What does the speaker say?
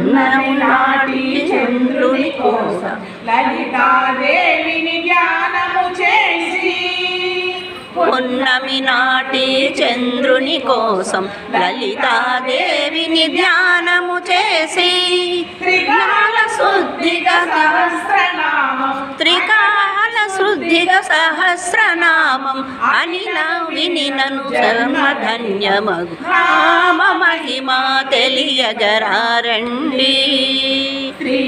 పున్నమి నాటి చంద్రుని కోసం లలితాదేవిని ధ్యానము చేసి, పున్నమి నాటి చంద్రుని కోసం లలితాదేవిని ధ్యానము చేసి, త్రికాల శుద్ధిగా సహస్రనామం సహస్రనామం అనిలా విని నను ధన్యమగు నామ మహిమ తెలియగరారండి.